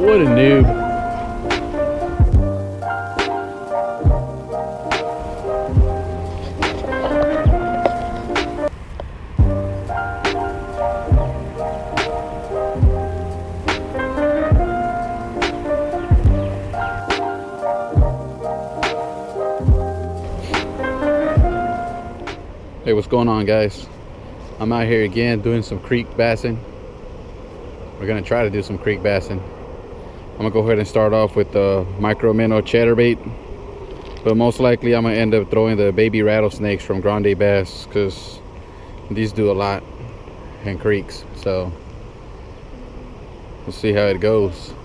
What a noob. Hey, what's going on, guys? I'm out here again doing some creek bassing. We're gonna try to do some creek bassing. I'm gonna go ahead and start off with the micro minnow chatterbait, but most likely I'm gonna end up throwing the baby rattlesnakes from Grande Bass because these do a lot in creeks. So we'll see how it goes.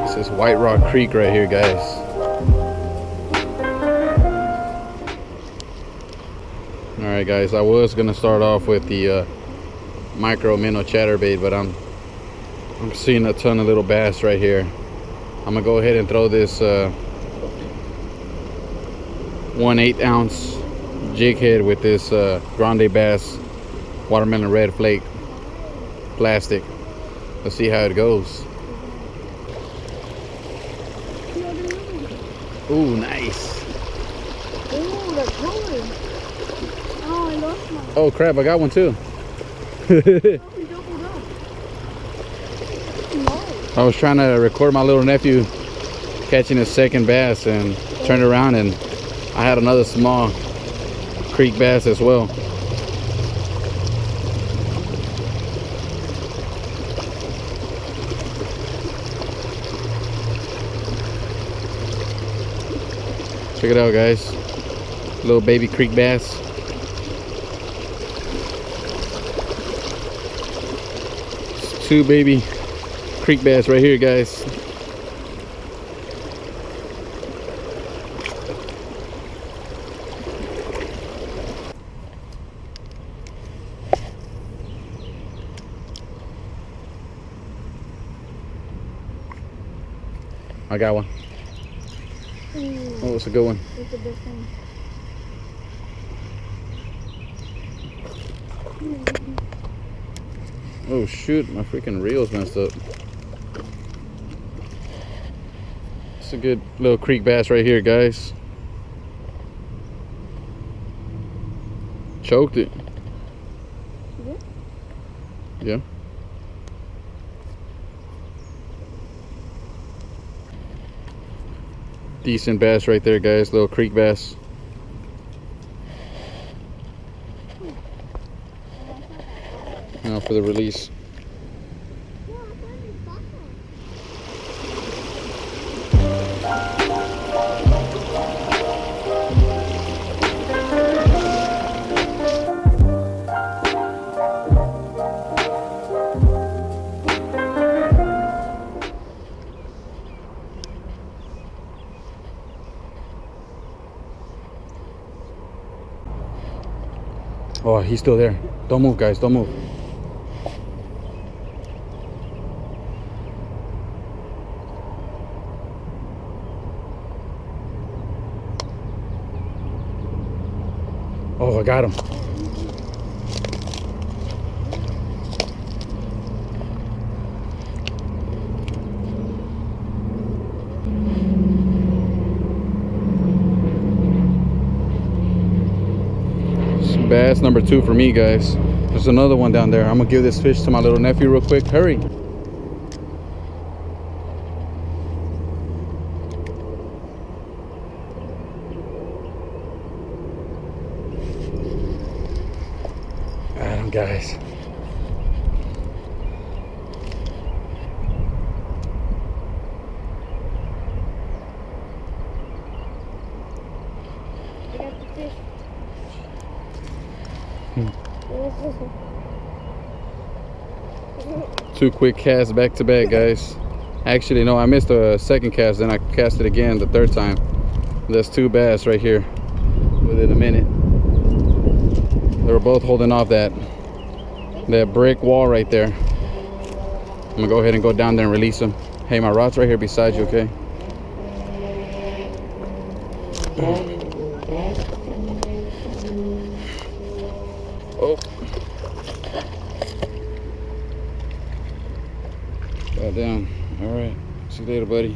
This is White Rock Creek right here, guys. Alright guys, I was gonna start off with the micro minnow chatterbait, but I'm seeing a ton of little bass right here. I'm gonna go ahead and throw this 1/8 ounce jig head with this Grande Bass watermelon red flake plastic. Let's see how it goes. Ooh, nice. Oh, that's good. Oh, I lost mine. Oh crap, I got one too. I was trying to record my little nephew catching his second bass and turned around and I had another small creek bass as well. Check it out, guys. Little baby creek bass. It's two baby creek bass right here, guys. I got one. Oh, it's a good one. It's a big thing. Oh shoot, my freaking reel's messed up. It's a good little creek bass right here, guys. Choked it. Yeah. Decent bass right there, guys. Little creek bass. Now for the release. Oh, he's still there. Don't move, guys. Don't move. Oh, I got him. Bass number 2 for me, guys. There's another one down there. I'm gonna give this fish to my little nephew real quick. Hurry. Got him, guys. I got the fish. 2 quick casts back to back, guys. Actually, no, I missed a second cast, then I cast it again the third time. There's 2 bass right here within a minute. They were both holding off that brick wall right there. I'm gonna go ahead and go down there and release them. Hey, my rod's right here beside you, okay? Oh. Got down. All right. See you later, buddy.